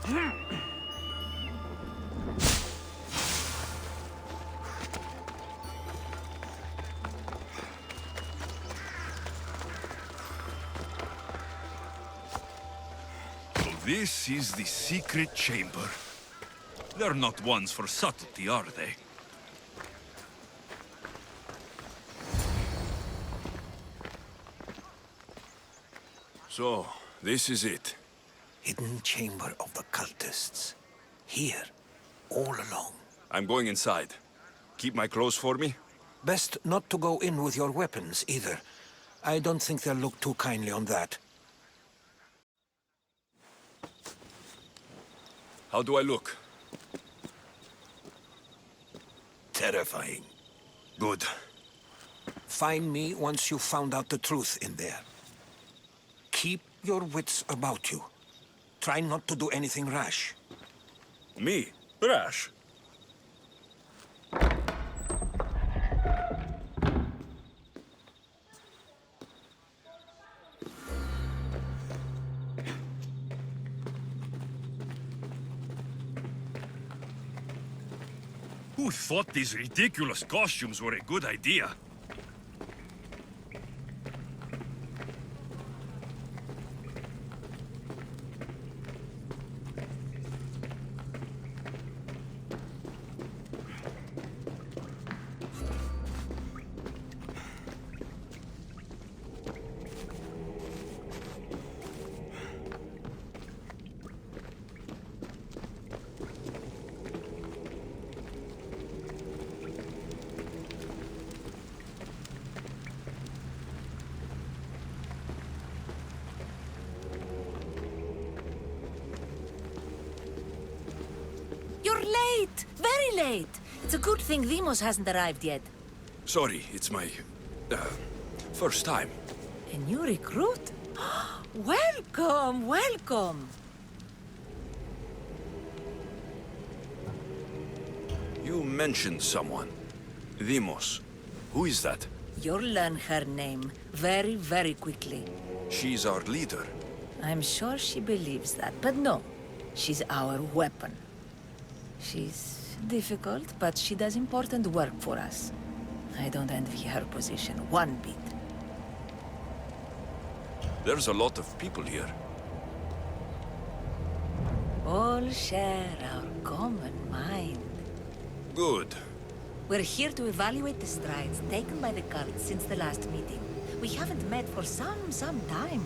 So this is the secret chamber. They're not ones for subtlety, are they? So, this is it. Hidden chamber of the cultists. Here, all along. I'm going inside. Keep my clothes for me? Best not to go in with your weapons, either. I don't think they'll look too kindly on that. How do I look? Terrifying. Good. Find me once you've found out the truth in there. Keep your wits about you. Try not to do anything rash. Me? Rash? Who thought these ridiculous costumes were a good idea? You're late! Very late! It's a good thing Demos hasn't arrived yet. Sorry, it's my... first time. A new recruit? Welcome, welcome! You mentioned someone. Demos. Who is that? You'll learn her name very, very quickly. She's our leader. I'm sure she believes that, but no. She's our weapon. She's difficult, but she does important work for us. I don't envy her position one bit. There's a lot of people here. All share our common mind. Good. We're here to evaluate the strides taken by the cult since the last meeting. We haven't met for some time.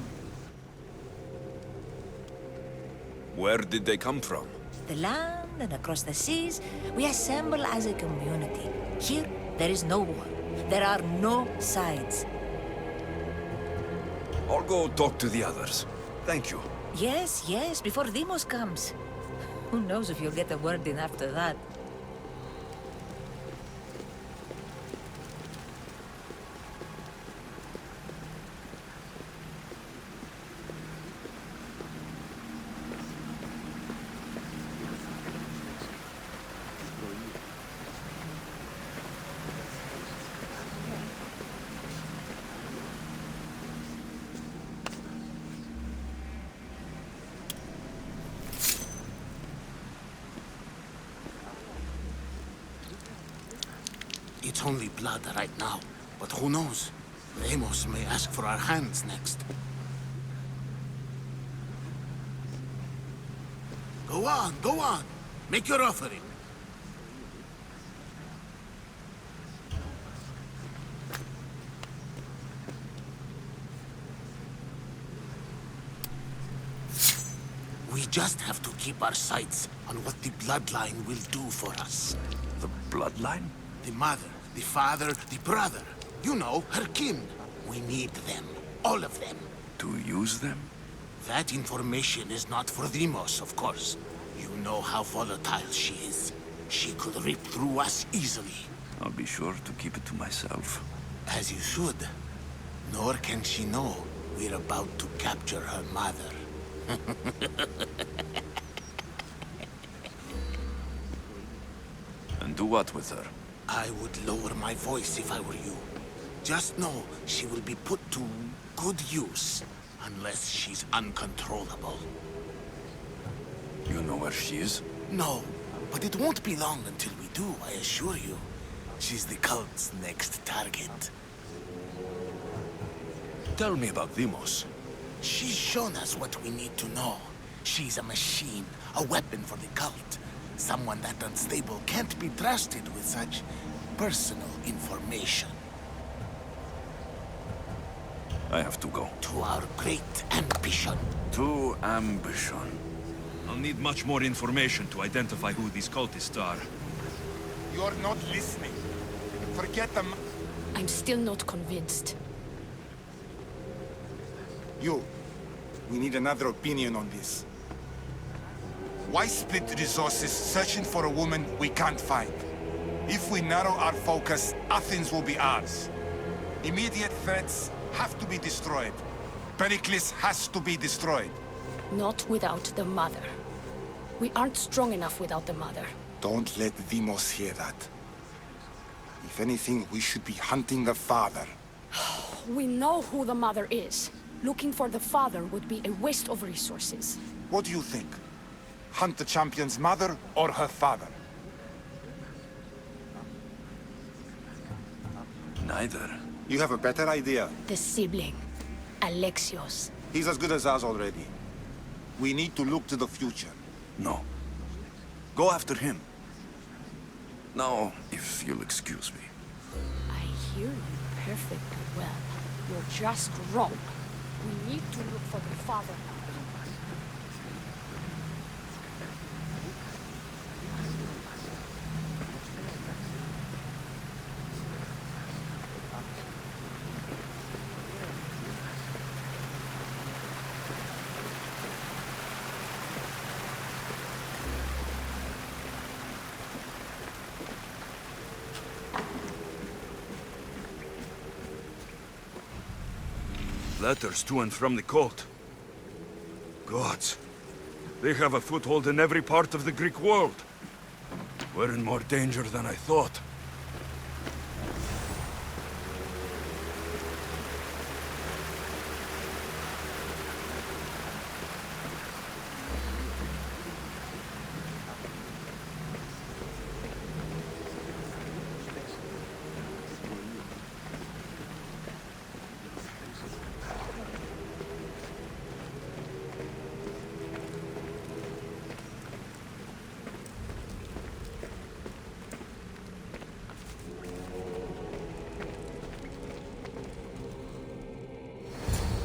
Where did they come from? The land and across the seas, we assemble as a community. Here, there is no war. There are no sides. I'll go talk to the others. Thank you. Yes, yes, before Demos comes. Who knows if you'll get a word in after that. It's only blood right now, but who knows? Ramos may ask for our hands next. Go on. Make your offering. We just have to keep our sights on what the bloodline will do for us. The bloodline? The mother, the father, the brother. You know, her kin. We need them. All of them. To use them? That information is not for Demos, of course. You know how volatile she is. She could rip through us easily. I'll be sure to keep it to myself. As you should. Nor can she know we're about to capture her mother. And do what with her? I would lower my voice if I were you. Just know she will be put to good use, unless she's uncontrollable. You know where she is? No, but it won't be long until we do, I assure you. She's the cult's next target. Tell me about Demos. She's shown us what we need to know. She's a machine, a weapon for the cult. Someone that unstable can't be trusted with such personal information. I have to go. To our great ambition. To ambition. I'll need much more information to identify who these cultists are. You're not listening. Forget them. I'm still not convinced. You. We need another opinion on this. Why split resources searching for a woman we can't find? If we narrow our focus, Athens will be ours. Immediate threats have to be destroyed. Pericles has to be destroyed. Not without the mother. We aren't strong enough without the mother. Don't let Demos hear that. If anything, we should be hunting the father. We know who the mother is. Looking for the father would be a waste of resources. What do you think? Hunt the champion's mother or her father? Neither. You have a better idea. The sibling, Alexios. He's as good as us already. We need to look to the future. No. Go after him. Now, if you'll excuse me. I hear you perfectly well. You're just wrong. We need to look for the father now. Letters to and from the cult. Gods. They have a foothold in every part of the Greek world. We're in more danger than I thought.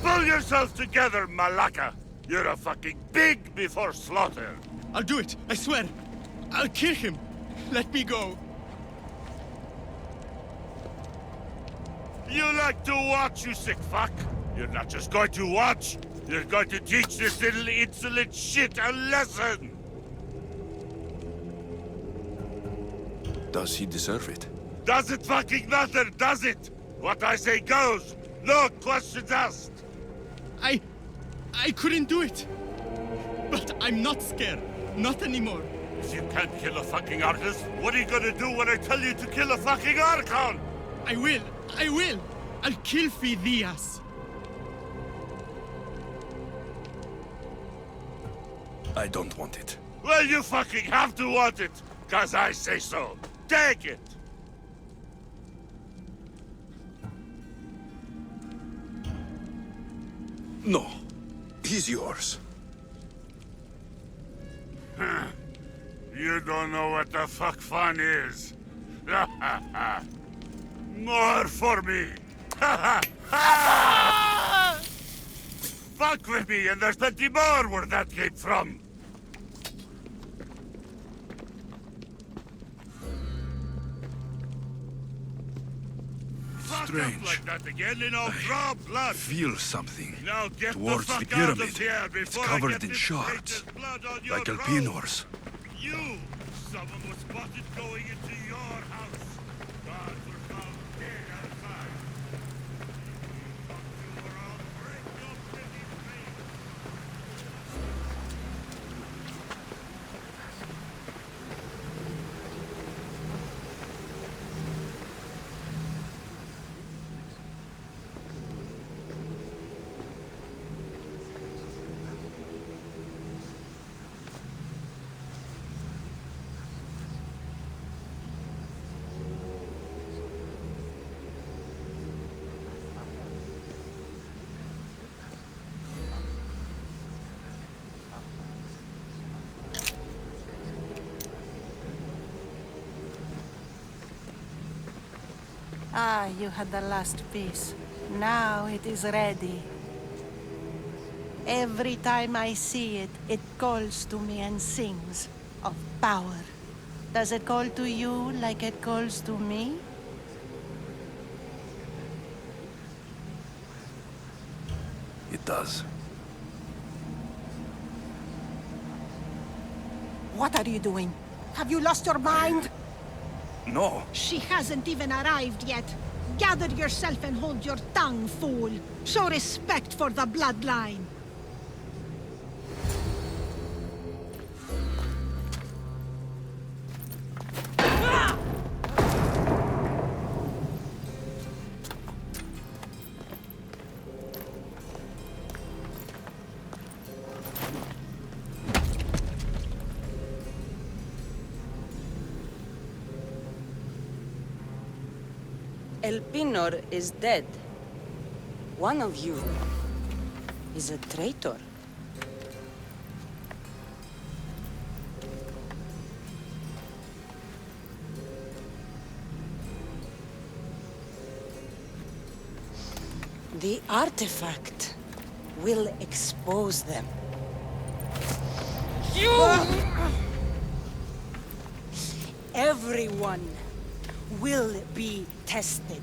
Pull yourself together, Malaka! You're a fucking pig before slaughter! I'll do it, I swear. I'll kill him. Let me go. You like to watch, you sick fuck! You're not just going to watch, you're going to teach this little insolent shit a lesson! Does he deserve it? Does it fucking matter, does it? What I say goes! No questions asked! I couldn't do it. But I'm not scared. Not anymore. If you can't kill a fucking artist, what are you gonna do when I tell you to kill a fucking Archon? I will. I'll kill Phidias. I don't want it. Well, you fucking have to want it, 'cause I say so. Take it! No. He's yours. You don't know what the fuck fun is. More for me. Fuck with me, and there's plenty more where that came from. Fuck up Strange. like that again, and I'll draw blood. Feel something Now get towards the the fuck out of pyramid. here It's before I covered get in this shards, tainted blood on your like robe. Alpinor's. You! Someone was spotted going into your house. God was found dead outside. Fuck you or I'll break your pretty face. Ah, you had the last piece. Now it is ready. Every time I see it, it calls to me and sings of power. Does it call to you like it calls to me? It does. What are you doing? Have you lost your mind? No. She hasn't even arrived yet. Gather yourself and hold your tongue, fool. Show respect for the bloodline. El Pinor is dead. One of you is a traitor. The artifact will expose them. You! Everyone will be tested.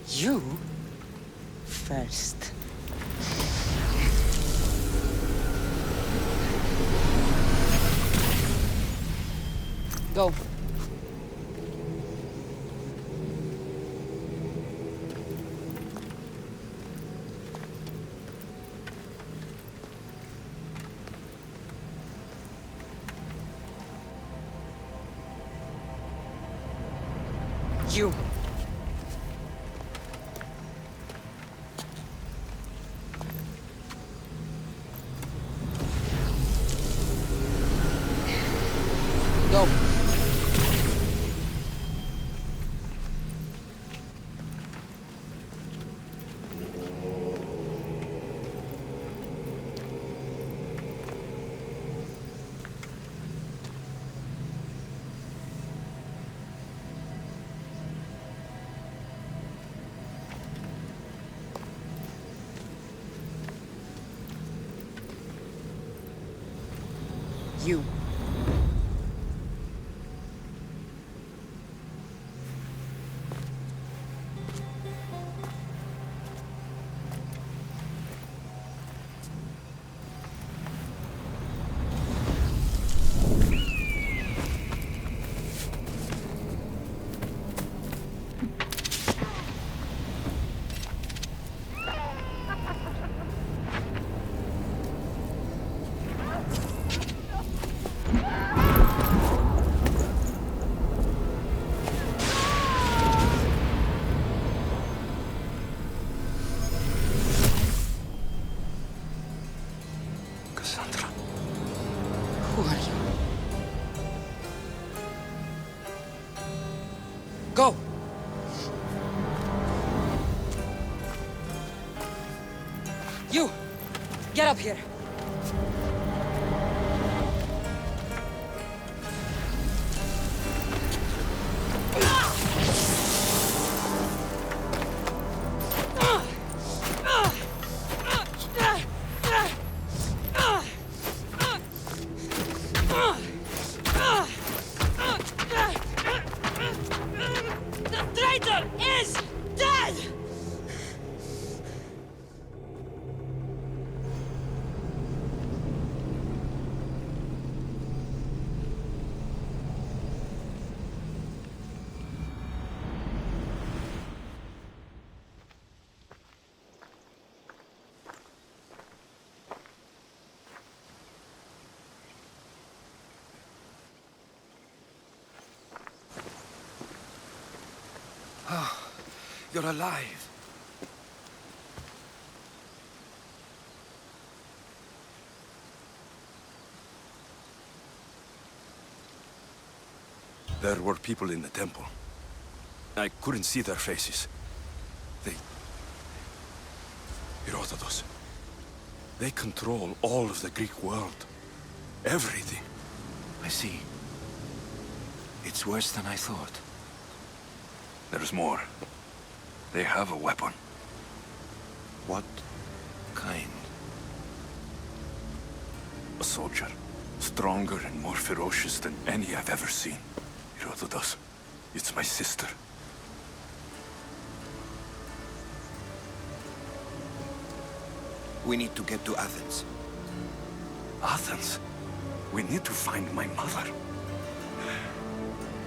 You first. Go. You. Go. You. Who are you? Go! You! Get up here! The traitor is dead! You're alive. There were people in the temple. I couldn't see their faces. Herodotus. They control all of the Greek world. Everything. I see. It's worse than I thought. There's more. They have a weapon. What kind? A soldier. Stronger and more ferocious than any I've ever seen. Herodotus. It's my sister. We need to get to Athens. Athens? We need to find my mother.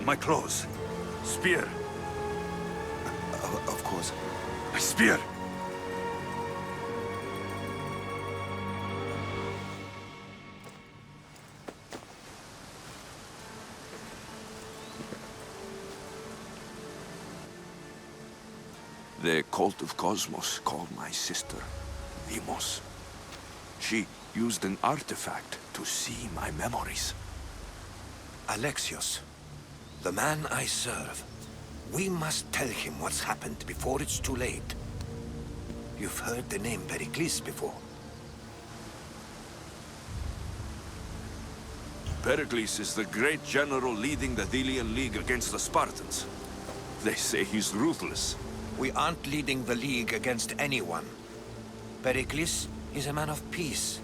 My clothes. Spear. Of course. My spear! The cult of Cosmos called my sister Demos. She used an artifact to see my memories. Alexios, the man I serve. We must tell him what's happened before it's too late. You've heard the name Pericles before. Pericles is the great general leading the Delian League against the Spartans. They say he's ruthless. We aren't leading the League against anyone. Pericles is a man of peace.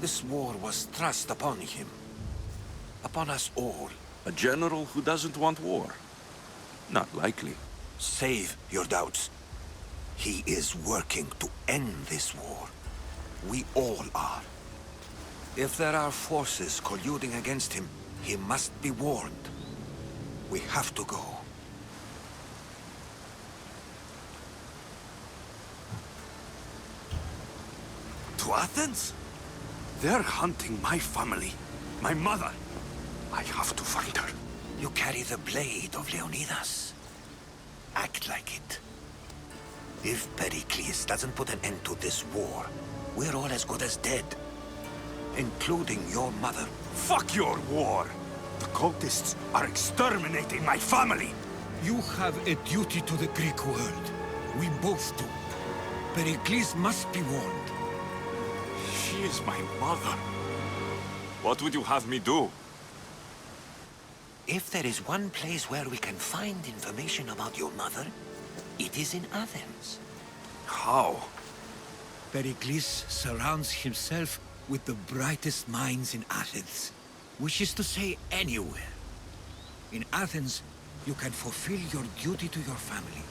This war was thrust upon him. Upon us all. A general who doesn't want war? Not likely. Save your doubts. He is working to end this war. We all are. If there are forces colluding against him, he must be warned. We have to go. To Athens? They're hunting my family, my mother. I have to find her. You carry the blade of Leonidas. Act like it. If Pericles doesn't put an end to this war, we're all as good as dead. Including your mother. Fuck your war! The cultists are exterminating my family! You have a duty to the Greek world. We both do. Pericles must be warned. She is my mother. What would you have me do? If there is one place where we can find information about your mother, it is in Athens. How? Pericles surrounds himself with the brightest minds in Athens. Which is to say, anywhere. In Athens, you can fulfill your duty to your family.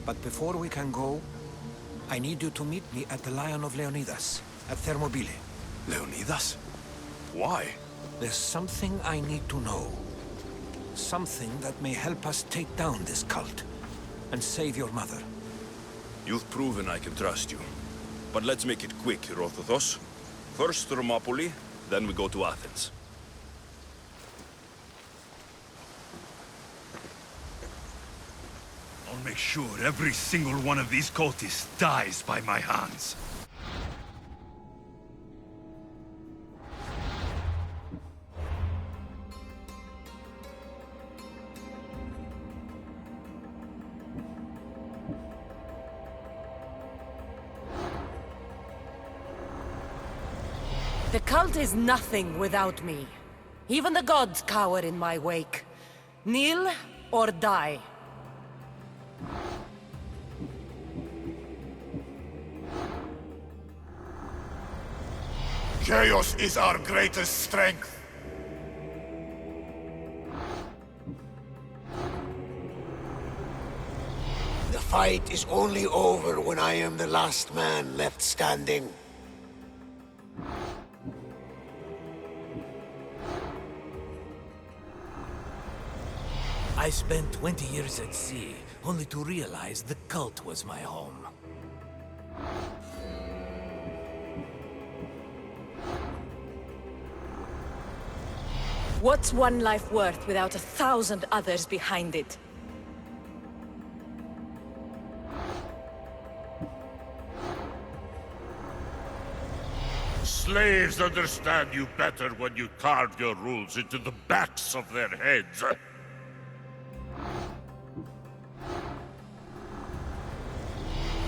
But before we can go, I need you to meet me at the Lion of Leonidas, at Thermopylae. Leonidas? Why? There's something I need to know. Something that may help us take down this cult and save your mother. You've proven I can trust you. But let's make it quick, Herodotus. First Thermopylae, then we go to Athens. I'll make sure every single one of these cultists dies by my hands. The cult is nothing without me. Even the gods cower in my wake. Kneel or die. Chaos is our greatest strength. The fight is only over when I am the last man left standing. I spent 20 years at sea, only to realize the cult was my home. What's one life worth without 1,000 others behind it? Slaves understand you better when you carve your rules into the backs of their heads.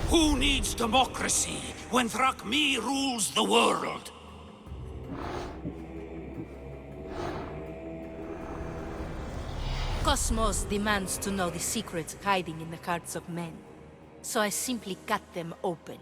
Who needs democracy when Thrakmi rules the world? Cosmos demands to know the secrets hiding in the hearts of men. So I simply cut them open.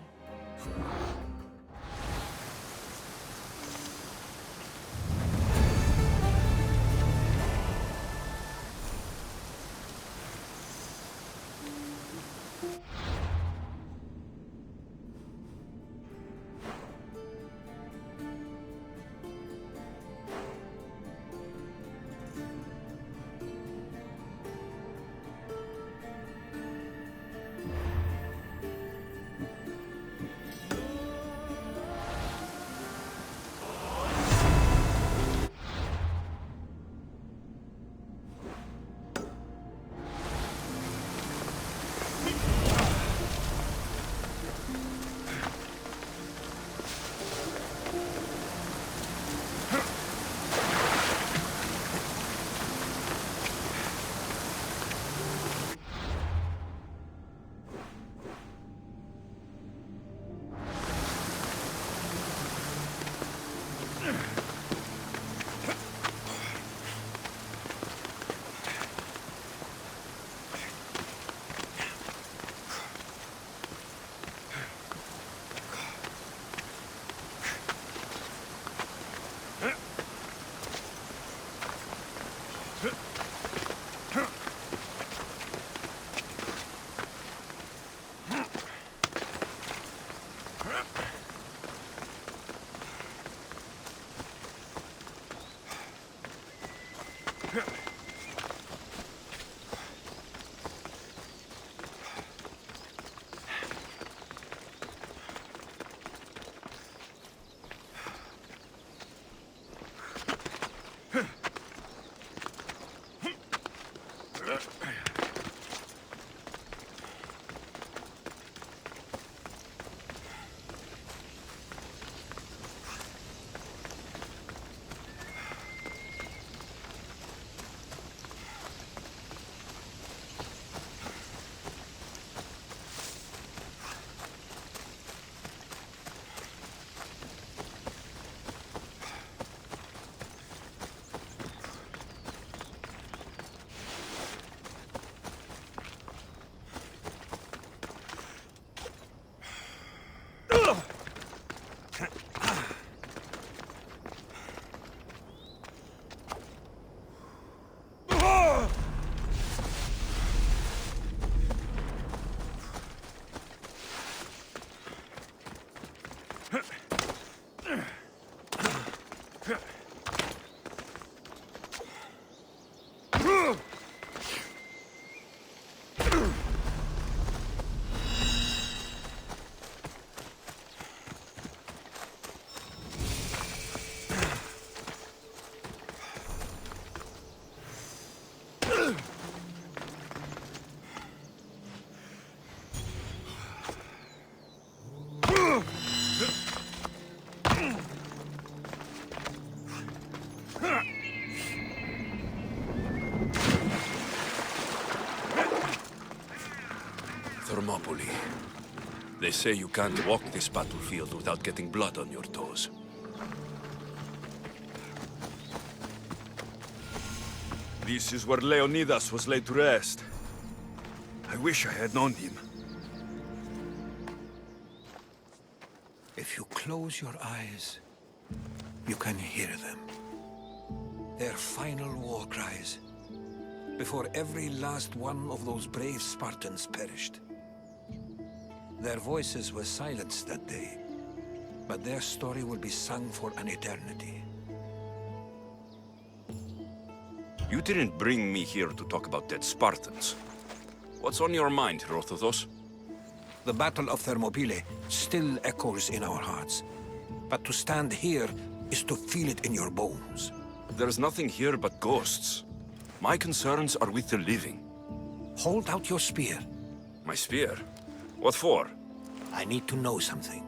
Thermopylae. They say you can't walk this battlefield without getting blood on your toes. This is where Leonidas was laid to rest. I wish I had known him. If you close your eyes, you can hear them. Their final war cries, before every last one of those brave Spartans perished. Their voices were silenced that day, but their story will be sung for an eternity. You didn't bring me here to talk about dead Spartans. What's on your mind, Herodotus? The Battle of Thermopylae still echoes in our hearts, but to stand here is to feel it in your bones. There's nothing here but ghosts. My concerns are with the living. Hold out your spear. My spear? What for? I need to know something.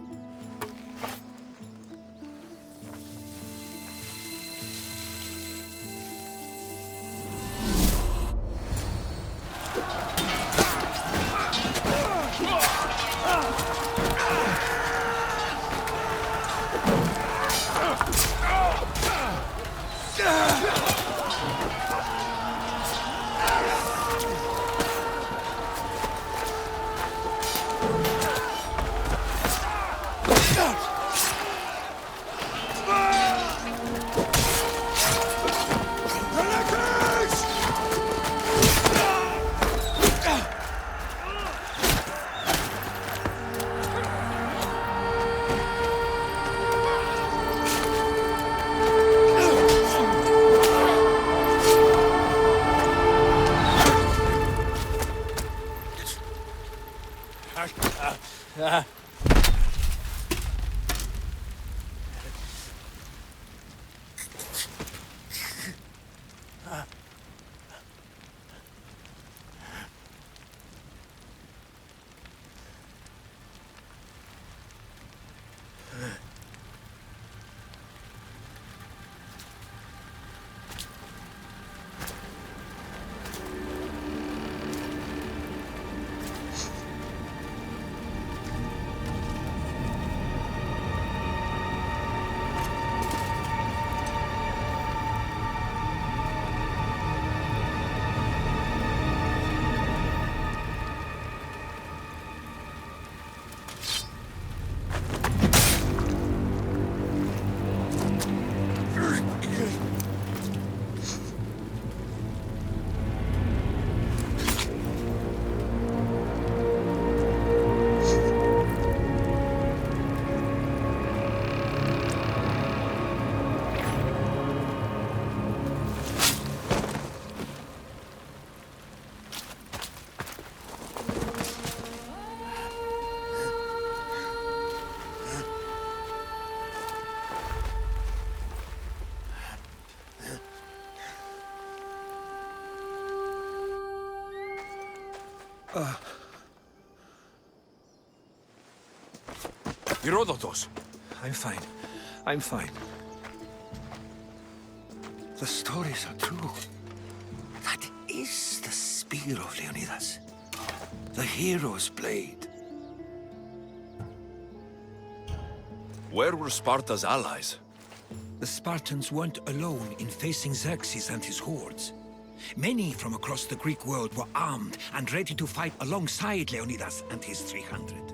Herodotus! I'm fine. I'm fine. The stories are true. That is the spear of Leonidas. The hero's blade. Where were Sparta's allies? The Spartans weren't alone in facing Xerxes and his hordes. Many from across the Greek world were armed and ready to fight alongside Leonidas and his 300.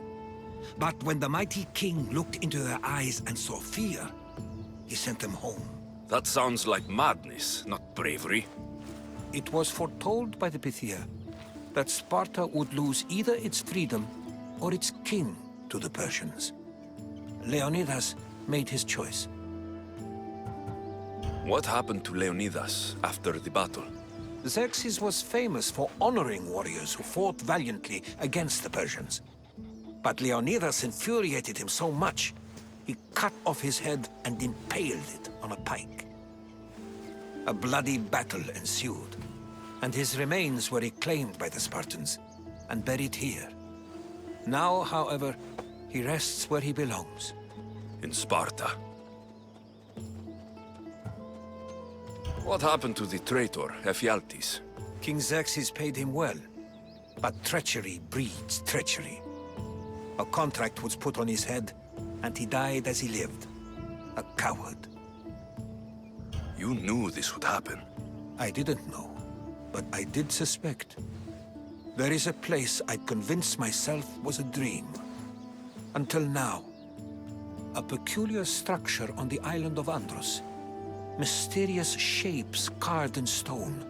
But when the mighty king looked into their eyes and saw fear, he sent them home. That sounds like madness, not bravery. It was foretold by the Pythia that Sparta would lose either its freedom or its king to the Persians. Leonidas made his choice. What happened to Leonidas after the battle? Xerxes was famous for honoring warriors who fought valiantly against the Persians. But Leonidas infuriated him so much, he cut off his head and impaled it on a pike. A bloody battle ensued, and his remains were reclaimed by the Spartans and buried here. Now, however, he rests where he belongs. In Sparta. What happened to the traitor, Ephialtes? King Xerxes paid him well, but treachery breeds treachery. A contract was put on his head, and he died as he lived. A coward. You knew this would happen. I didn't know, but I did suspect. There is a place I convinced myself was a dream. Until now. A peculiar structure on the island of Andros. Mysterious shapes carved in stone.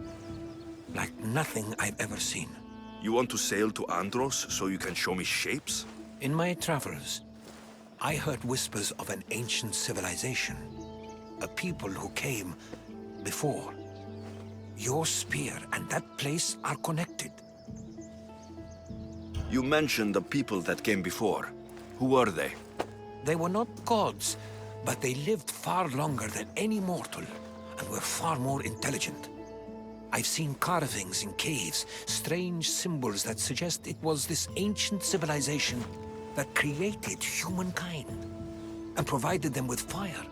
Like nothing I've ever seen. You want to sail to Andros so you can show me shapes? In my travels, I heard whispers of an ancient civilization. A people who came before. Your spear and that place are connected. You mentioned the people that came before. Who were they? They were not gods, but they lived far longer than any mortal, and were far more intelligent. I've seen carvings in caves, strange symbols that suggest it was this ancient civilization that created humankind, and provided them with fire.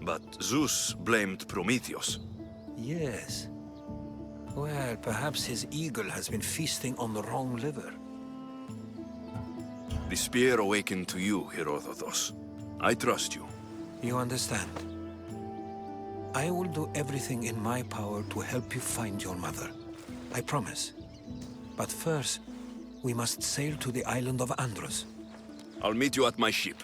But Zeus blamed Prometheus. Yes. Well, perhaps his eagle has been feasting on the wrong liver. The spear awakened to you, Herodotus. I trust you. You understand. I will do everything in my power to help you find your mother. I promise. But first, we must sail to the island of Andros. I'll meet you at my ship.